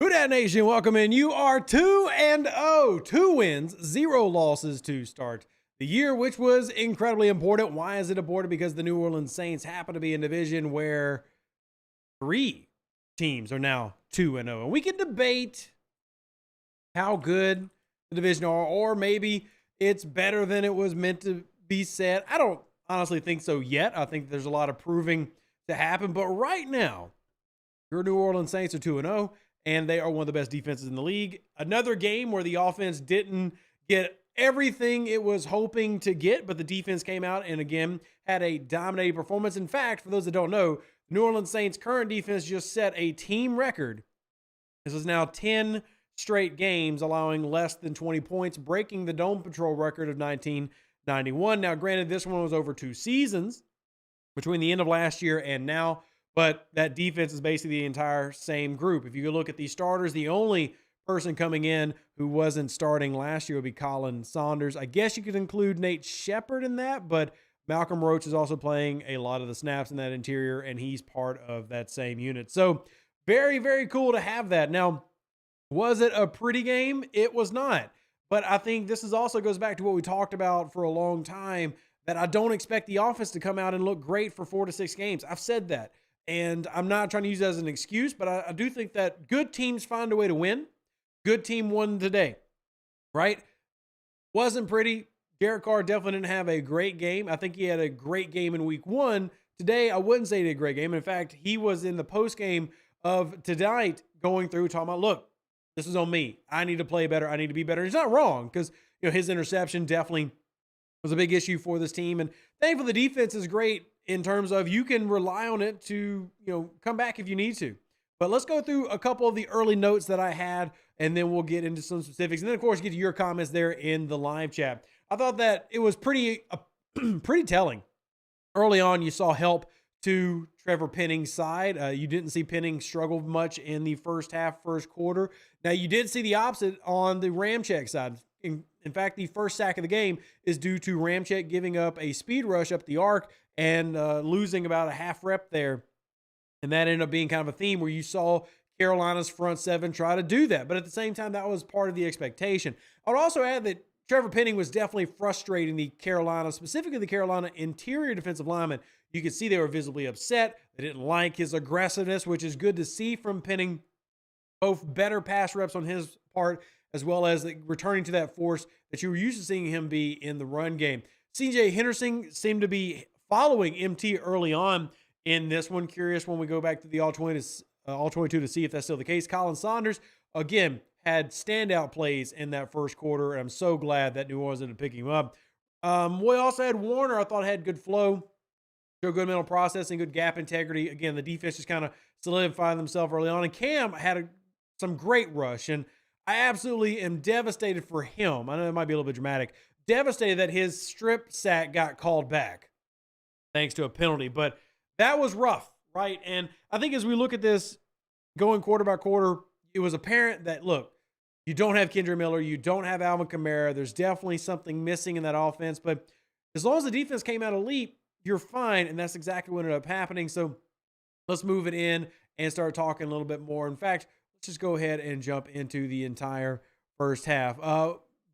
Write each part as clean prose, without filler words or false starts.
Who Dat Nation, welcome in. You are 2-0, 2 wins, 0 losses to start the year, which was incredibly important. Why is it important? Because the New Orleans Saints happen to be in a division where 3 teams are now 2-0. And we can debate how good the division are, or maybe it's better than it was meant to be said. I don't honestly think so yet. I think there's a lot of proving to happen. But right now, your New Orleans Saints are 2-0. And they are one of the best defenses in the league. Another game where the offense didn't get everything it was hoping to get, but the defense came out and, again, had a dominating performance. In fact, for those that don't know, New Orleans Saints' current defense just set a team record. This is now 10 straight games, allowing less than 20 points, breaking the Dome Patrol record of 1991. Now, granted, this one was over 2 seasons between the end of last year and now, but that defense is basically the entire same group. If you look at the starters, the only person coming in who wasn't starting last year would be Colin Saunders. I guess you could include Nate Shepard in that, but Malcolm Roach is also playing a lot of the snaps in that interior, and he's part of that same unit. So very, very cool to have that. Now, was it a pretty game? It was not. But I think this also goes back to what we talked about for a long time, that I don't expect the offense to come out and look great for 4 to 6 games. I've said that. And I'm not trying to use that as an excuse, but I do think that good teams find a way to win. Good team won today, right? Wasn't pretty. Derek Carr definitely didn't have a great game. I think he had a great game in week 1. Today, I wouldn't say he did a great game. In fact, he was in the postgame of tonight going through talking about, look, this is on me. I need to play better. I need to be better. He's not wrong, because his interception definitely was a big issue for this team. And thankfully, the defense is great in terms of you can rely on it to, come back if you need to. But let's go through a couple of the early notes that I had, and then we'll get into some specifics. And then, of course, get to your comments there in the live chat. I thought that it was pretty telling. Early on, you saw help to Trevor Penning's side. You didn't see Penning struggle much in the first half, first quarter. Now, you did see the opposite on the Ramczyk side. In fact, the first sack of the game is due to Ramczyk giving up a speed rush up the arc and losing about a half rep there. And that ended up being kind of a theme where you saw Carolina's front seven try to do that. But at the same time, that was part of the expectation. I would also add that Trevor Penning was definitely frustrating the Carolina, specifically the Carolina interior defensive linemen. You could see they were visibly upset. They didn't like his aggressiveness, which is good to see from Penning. Both better pass reps on his part, as well as returning to that force that you were used to seeing him be in the run game. CJ Henderson seemed to be following MT early on in this one. Curious when we go back to the all 22 to see if that's still the case. Colin Saunders, again, had standout plays in that first quarter, and I'm so glad that New Orleans ended up picking him up. We also had Warner, I thought had good flow, showed good mental processing, good gap integrity. Again, the defense just kind of solidified themselves early on. And Cam had some great rush, and I absolutely am devastated for him. I know it might be a little bit dramatic. Devastated that his strip sack got called back thanks to a penalty. But that was rough, right? And I think as we look at this going quarter by quarter, it was apparent that, look, you don't have Kendra Miller, you don't have Alvin Kamara. There's definitely something missing in that offense. But as long as the defense came out elite, you're fine, and that's exactly what ended up happening. So let's move it in and start talking a little bit more. In fact, let's just go ahead and jump into the entire first half.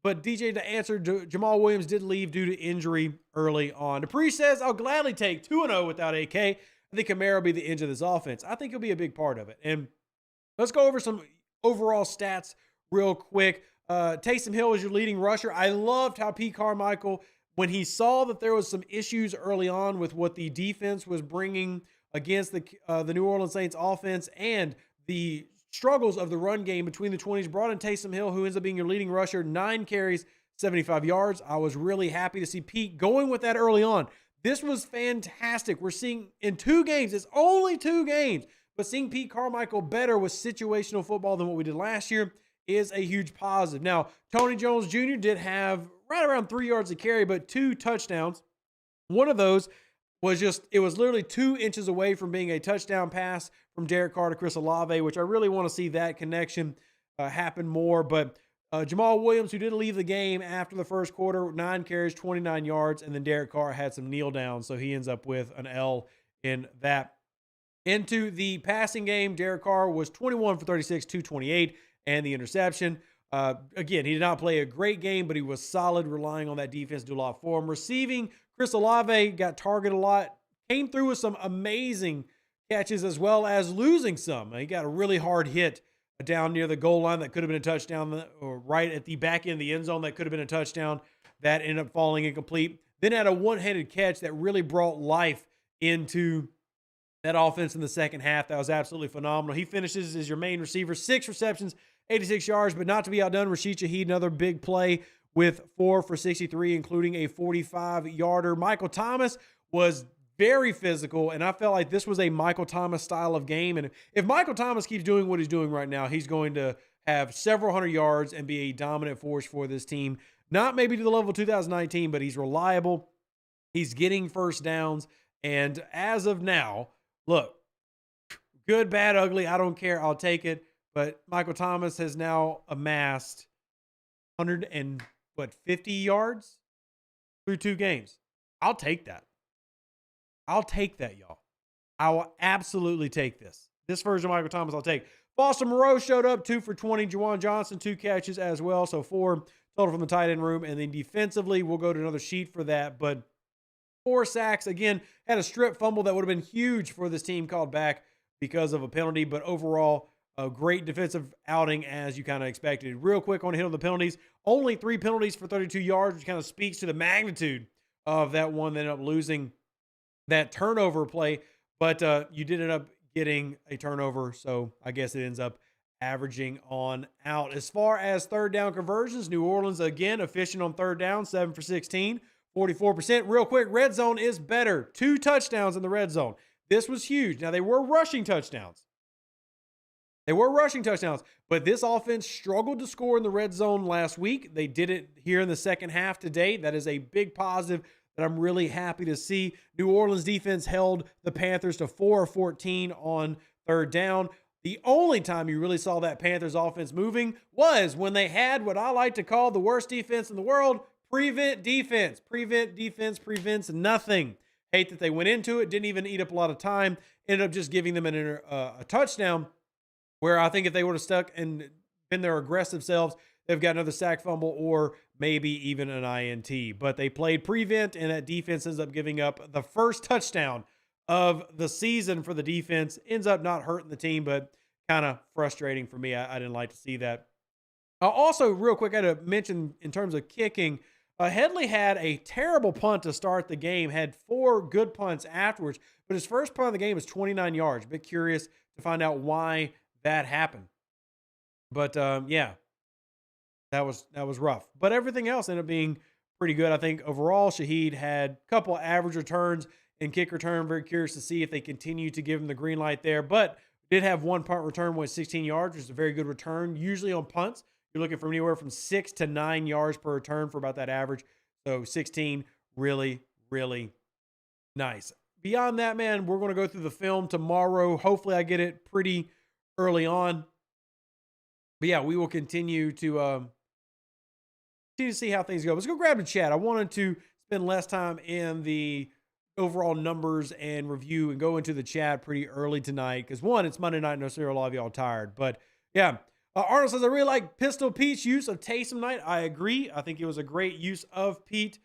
But DJ, to answer, Jamal Williams did leave due to injury early on. Dupree says, I'll gladly take 2-0 without AK. I think Kamara will be the engine of this offense. I think he'll be a big part of it. And let's go over some overall stats real quick. Taysom Hill is your leading rusher. I loved how Pete Carmichael, when he saw that there was some issues early on with what the defense was bringing against the New Orleans Saints offense and the struggles of the run game between the 20s, brought in Taysom Hill, who ends up being your leading rusher, 9 carries, 75 yards. I was really happy to see Pete going with that early on. This was fantastic. We're seeing in 2 games, it's only 2 games, but seeing Pete Carmichael better with situational football than what we did last year is a huge positive. Now, Tony Jones Jr. did have right around 3 yards a carry, but 2 touchdowns. One of those was it was literally 2 inches away from being a touchdown pass from Derek Carr to Chris Olave, which I really want to see that connection happen more. But Jamal Williams, who did leave the game after the first quarter, 9 carries, 29 yards, and then Derek Carr had some kneel downs, so he ends up with an L in that Into the passing game, Derek Carr was 21 for 36, 228, and the interception. Again, he did not play a great game, but he was solid, relying on that defense to do a lot for him. Receiving, Chris Olave got targeted a lot, came through with some amazing catches as well as losing some. He got a really hard hit down near the goal line that could have been a touchdown, or right at the back end of the end zone that could have been a touchdown. That ended up falling incomplete. Then had a one-handed catch that really brought life into that offense in the second half. That was absolutely phenomenal. He finishes as your main receiver, 6 receptions, 86 yards, but not to be outdone, Rashid Shaheed, another big play with 4 for 63, including a 45-yarder. Michael Thomas was very physical, and I felt like this was a Michael Thomas style of game. And if Michael Thomas keeps doing what he's doing right now, he's going to have several hundred yards and be a dominant force for this team. Not maybe to the level of 2019, but he's reliable. He's getting first downs. And as of now, look, good, bad, ugly, I don't care. I'll take it. But Michael Thomas has now amassed 150 yards through 2 games. I'll take that. I'll take that, y'all. I will absolutely take this. This version of Michael Thomas, I'll take. Foster Moreau showed up 2 for 20. Juwan Johnson, 2 catches as well. So 4 total from the tight end room. And then defensively, we'll go to another sheet for that. But 4 sacks. Again, had a strip fumble that would have been huge for this team called back because of a penalty. But overall, a great defensive outing as you kind of expected. Real quick on hit on the penalties. Only 3 penalties for 32 yards, which kind of speaks to the magnitude of that one that ended up losing that turnover play. But you did end up getting a turnover, so I guess it ends up averaging on out. As far as third down conversions, New Orleans, again, efficient on third down, 7 for 16, 44%. Real quick, red zone is better. 2 touchdowns in the red zone. This was huge. Now, they were rushing touchdowns. But this offense struggled to score in the red zone last week. They did it here in the second half today. That is a big positive that I'm really happy to see. New Orleans defense held the Panthers to 4 of 14 on third down. The only time you really saw that Panthers offense moving was when they had what I like to call the worst defense in the world, prevent defense. Prevent defense prevents nothing. Hate that they went into it, didn't even eat up a lot of time, ended up just giving them a touchdown, where I think if they would have stuck and been their aggressive selves, they've got another sack, fumble, or maybe even an INT. But they played prevent, and that defense ends up giving up the first touchdown of the season for the defense. Ends up not hurting the team, but kind of frustrating for me. I didn't like to see that. Also, real quick, I had to mention in terms of kicking, Headley had a terrible punt to start the game, had 4 good punts afterwards, but his first punt of the game was 29 yards. A bit curious to find out why that happened. But yeah, that was rough. But everything else ended up being pretty good. I think overall, Shaheed had a couple average returns and kick return. Very curious to see if they continue to give him the green light there. But did have 1 punt return, went 16 yards, which is a very good return. Usually on punts, you're looking for anywhere from 6 to 9 yards per return for about that average. So 16, really, really nice. Beyond that, man, we're going to go through the film tomorrow. Hopefully I get it pretty early on. But yeah, we will continue to see how things go. Let's go grab the chat. I wanted to spend less time in the overall numbers and review and go into the chat pretty early tonight. Because one, it's Monday night, and I know a lot of y'all tired. But yeah, Arnold says, I really like Pistol Pete's use of Taysom night. I agree. I think it was a great use of Pete.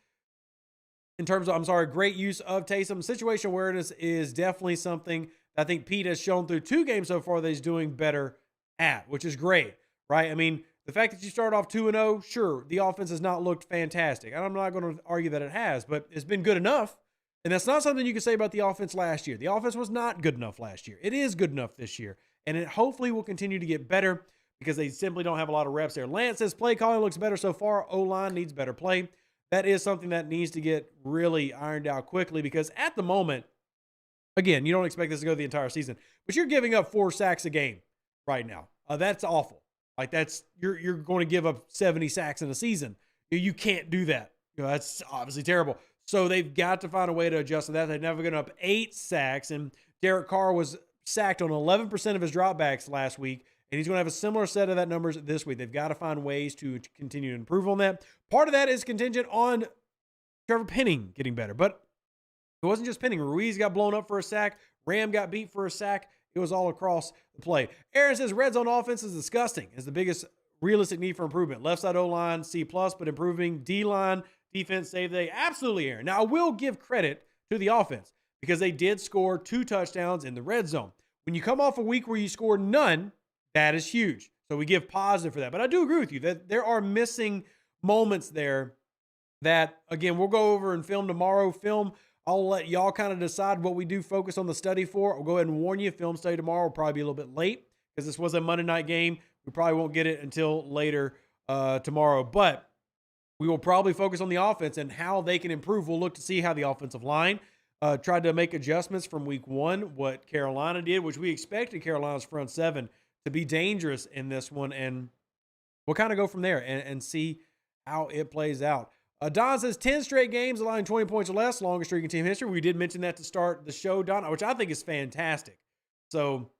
Great use of Taysom. Situation awareness is definitely something I think Pete has shown through 2 games so far that he's doing better at, which is great, right? I mean, the fact that you start off 2-0, sure, the offense has not looked fantastic. And I'm not going to argue that it has, but it's been good enough. And that's not something you can say about the offense last year. The offense was not good enough last year. It is good enough this year. And it hopefully will continue to get better because they simply don't have a lot of reps there. Lance says play calling looks better so far. O-line needs better play. That is something that needs to get really ironed out quickly because at the moment, again, you don't expect this to go the entire season, but you're giving up 4 sacks a game right now. That's awful. Like you're going to give up 70 sacks in a season. You can't do that. That's obviously terrible. So they've got to find a way to adjust to that. They've never given up 8 sacks, and Derek Carr was sacked on 11% of his dropbacks last week, and he's going to have a similar set of that numbers this week. They've got to find ways to continue to improve on that. Part of that is contingent on Trevor Penning getting better, but it wasn't just Penning. Ruiz got blown up for a sack. Ram got beat for a sack. It was all across the play. Aaron says red zone offense is disgusting. It's the biggest realistic need for improvement. Left side O-line, C+, but improving. D-line, defense, save the day. Absolutely, Aaron. Now, I will give credit to the offense because they did score 2 touchdowns in the red zone. When you come off a week where you score none, that is huge. So we give positive for that. But I do agree with you that there are missing moments there that, again, we'll go over and film tomorrow. I'll let y'all kind of decide what we do focus on the study for. I'll go ahead and warn you, film study tomorrow will probably be a little bit late because this was a Monday night game. We probably won't get it until later tomorrow. But we will probably focus on the offense and how they can improve. We'll look to see how the offensive line tried to make adjustments from week 1, what Carolina did, which we expected Carolina's front 7 to be dangerous in this one. And we'll kind of go from there and see how it plays out. Don says 10 straight games allowing 20 points or less, longest streak in team history. We did mention that to start the show, Don, which I think is fantastic. So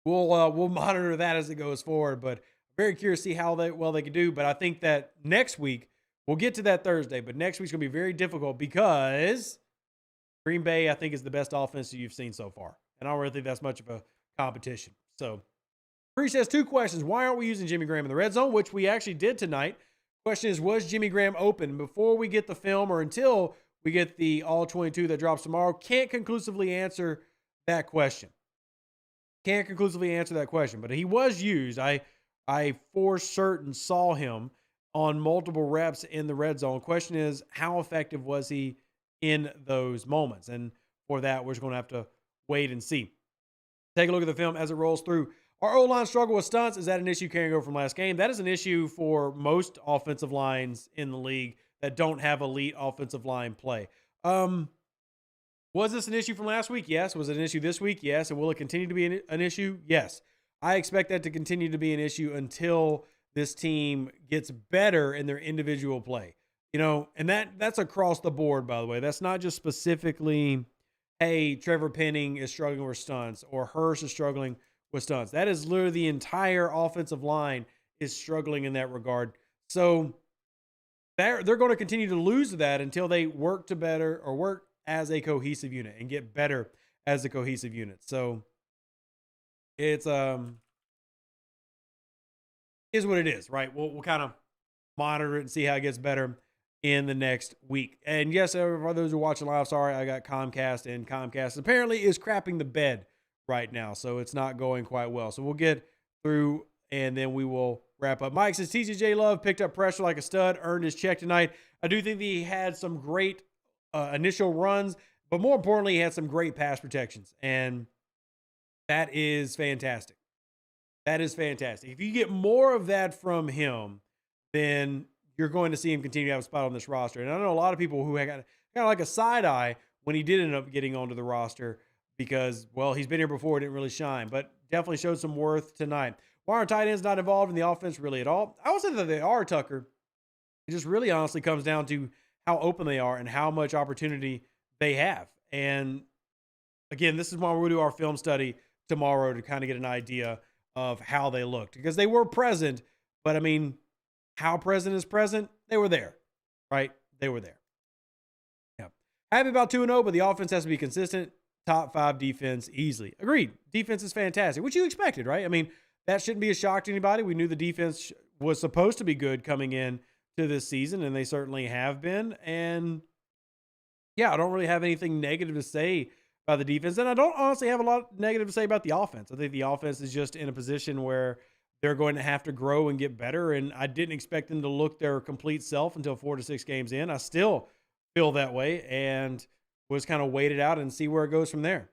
we'll monitor that as it goes forward. But very curious to see how well they can do. But I think that next week, we'll get to that Thursday, but next week's going to be very difficult because Green Bay, I think, is the best offense that you've seen so far. And I don't really think that's much of a competition. So, Bree says 2 questions. Why aren't we using Jimmy Graham in the red zone, which we actually did tonight? Question is, was Jimmy Graham open? Before we get the film or until we get the all-22 that drops tomorrow, can't conclusively answer that question. But he was used. I for certain saw him on multiple reps in the red zone. Question is, how effective was he in those moments? And for that, we're just going to have to wait and see. Take a look at the film as it rolls through. Our O-line struggle with stunts. Is that an issue carrying over from last game? That is an issue for most offensive lines in the league that don't have elite offensive line play. Was this an issue from last week? Yes. Was it an issue this week? Yes. And will it continue to be an issue? Yes. I expect that to continue to be an issue until this team gets better in their individual play. And that's across the board, by the way. That's not just specifically, hey, Trevor Penning is struggling with stunts or Hurst is struggling with stunts. That is literally the entire offensive line is struggling in that regard. So they're going to continue to lose that until they work to better or work as a cohesive unit and get better as a cohesive unit. So it's is what it is, right? We'll kind of monitor it and see how it gets better in the next week. And yes, for those who are watching live, sorry, I got Comcast, and Comcast apparently is crapping the bed right now, so it's not going quite well. So we'll get through, and then we will wrap up. Mike says, TCJ Love picked up pressure like a stud, earned his check tonight. I do think that he had some great initial runs, but more importantly, he had some great pass protections, and that is fantastic. That is fantastic. If you get more of that from him, then you're going to see him continue to have a spot on this roster. And I know a lot of people who got kind of like a side eye when he did end up getting onto the roster because, well, he's been here before, didn't really shine, but definitely showed some worth tonight. Why are tight ends not involved in the offense really at all? I would say that they are, Tucker. It just really honestly comes down to how open they are and how much opportunity they have. And again, this is why we'll do our film study tomorrow to kind of get an idea of how they looked, because they were present, but I mean, how present is present? They were there, right? They were there. Yeah. Happy about 2-0, but the offense has to be consistent. Top 5 defense easily. Agreed. Defense is fantastic, which you expected, right? I mean, that shouldn't be a shock to anybody. We knew the defense was supposed to be good coming in to this season, and they certainly have been. And yeah, I don't really have anything negative to say about the defense. And I don't honestly have a lot negative to say about the offense. I think the offense is just in a position where they're going to have to grow and get better. And I didn't expect them to look their complete self until 4 to 6 games in. I still feel that way and was kind of wait it out and see where it goes from there.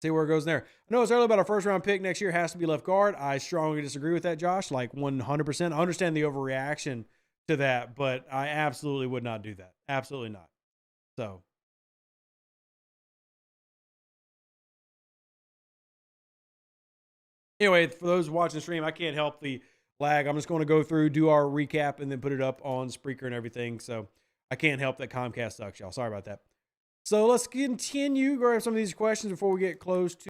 I know it's early about our first round pick next year has to be left guard. I strongly disagree with that, Josh, like 100%. I understand the overreaction to that, but I absolutely would not do that. Absolutely not. So anyway, for those watching the stream, I can't help the lag. I'm just going to go through, do our recap, and then put it up on Spreaker and everything. So I can't help that Comcast sucks, y'all. Sorry about that. So let's continue. Grab some of these questions before we get close to